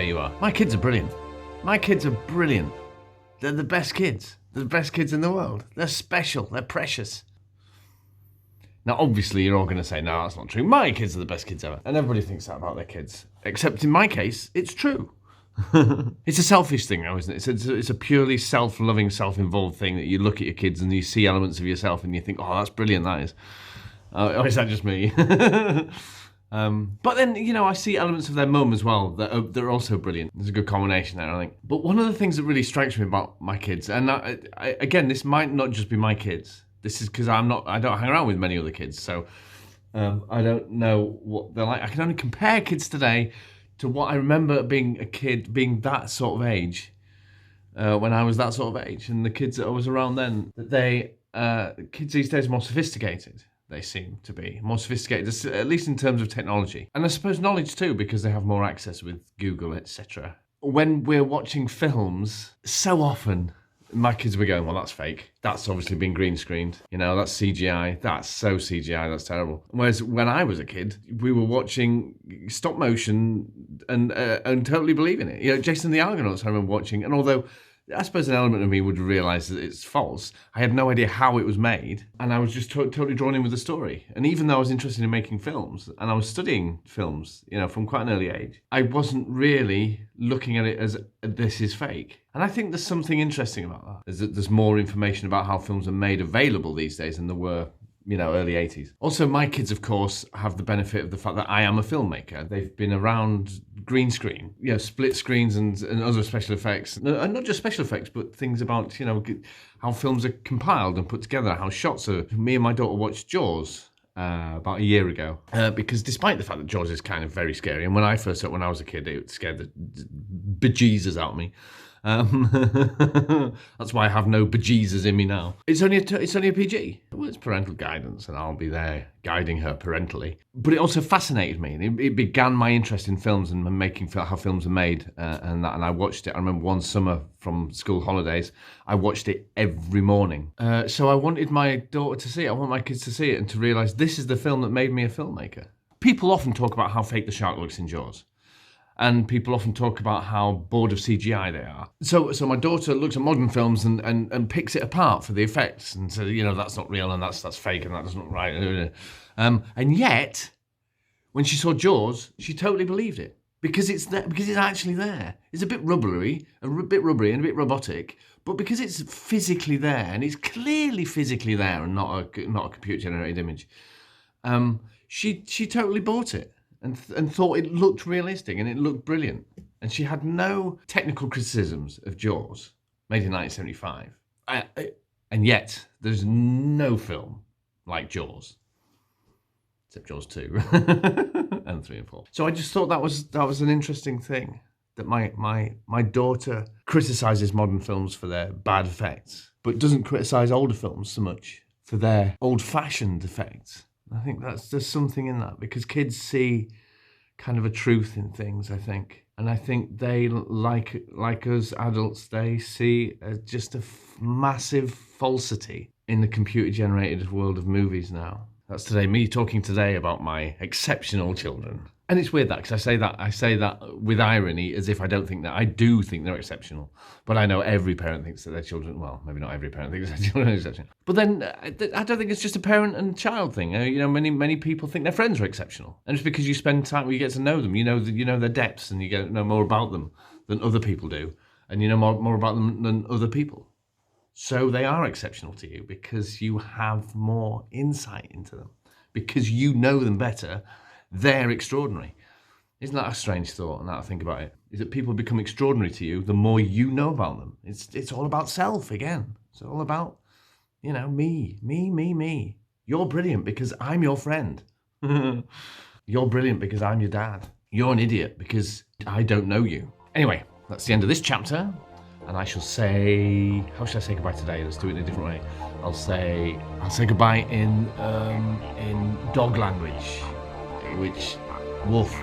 there you are. My kids are brilliant. My kids are brilliant. They're the best kids. They're the best kids in the world. They're special. They're precious. Now, obviously, you're all going to say, no, that's not true. My kids are the best kids ever. And everybody thinks that about their kids. Except in my case, it's true. It's a selfish thing now, isn't it? It's a purely self-loving, self-involved thing that you look at your kids and you see elements of yourself and you think, oh, that's brilliant, that is. Or is that just me? But then, I see elements of their mum as well that are also brilliant. There's a good combination there, I think. But one of the things that really strikes me about my kids, and again, this might not just be my kids. This is because I don't hang around with many other kids, so I don't know what they're like. I can only compare kids today to what I remember being a kid, being that sort of age, when I was that sort of age, and the kids that I was around then. That kids these days are more sophisticated. They seem to be more sophisticated, at least in terms of technology. And I suppose knowledge too, because they have more access with Google, etc. When we're watching films, so often my kids were going, well, that's fake. That's obviously been green screened. That's CGI. That's so CGI. That's terrible. Whereas when I was a kid, we were watching stop motion and totally believing it. Jason the Argonauts I remember watching. And although I suppose an element of me would realise that it's false, I had no idea how it was made, and I was just totally drawn in with the story. And even though I was interested in making films, and I was studying films, from quite an early age, I wasn't really looking at it as this is fake. And I think there's something interesting about that. Is that there's more information about how films are made available these days than there were early 80s. Also, my kids, of course, have the benefit of the fact that I am a filmmaker. They've been around green screen, split screens and other special effects. And not just special effects, but things about, how films are compiled and put together, how shots are. Me and my daughter watched Jaws about a year ago, because despite the fact that Jaws is kind of very scary, and when I first saw it when I was a kid, it scared the bejesus out of me. That's why I have no bejesus in me now. It's only a PG. Well, it's parental guidance, and I'll be there guiding her parentally. But it also fascinated me. It began my interest in films and making how films are made, and I watched it. I remember one summer from school holidays, I watched it every morning. So I wanted my daughter to see it. I want my kids to see it and to realise this is the film that made me a filmmaker. People often talk about how fake the shark looks in Jaws. And people often talk about how bored of CGI they are. So my daughter looks at modern films and picks it apart for the effects and says, that's not real and that's fake and that doesn't look right. And yet, when she saw Jaws, she totally believed it because it's there, because it's actually there. It's a bit rubbery and a bit robotic, but because it's physically there and it's clearly physically there and not a computer-generated image, she totally bought it. And thought it looked realistic and it looked brilliant. And she had no technical criticisms of Jaws, made in 1975. And yet, there's no film like Jaws, except Jaws 2 and 3 and 4. So I just thought that was an interesting thing, that my daughter criticises modern films for their bad effects, but doesn't criticise older films so much for their old-fashioned effects. I think there's something in that, because kids see kind of a truth in things, I think. And I think they, like us adults, they see just a massive falsity in the computer-generated world of movies now. That's me talking today about my exceptional children. And it's weird because I say that with irony, as if I don't think that. I do think they're exceptional, but I know every parent thinks that their children, well, maybe not every parent thinks their children are exceptional. But then I don't think it's just a parent and child thing. Many people think their friends are exceptional, and it's because you spend time where you get to know them. You know their depths, and you get to know more about them than other people do, and you know more about them than other people. So they are exceptional to you because you have more insight into them, because you know them better. They're extraordinary. Isn't that a strange thought? Now I think about it, is that people become extraordinary to you the more you know about them. It's all about self again. It's all about, me. You're brilliant because I'm your friend. You're brilliant because I'm your dad. You're an idiot because I don't know you. Anyway, that's the end of this chapter. And I shall say, how should I say goodbye today? Let's do it in a different way. I'll say goodbye in dog language. Which, woof.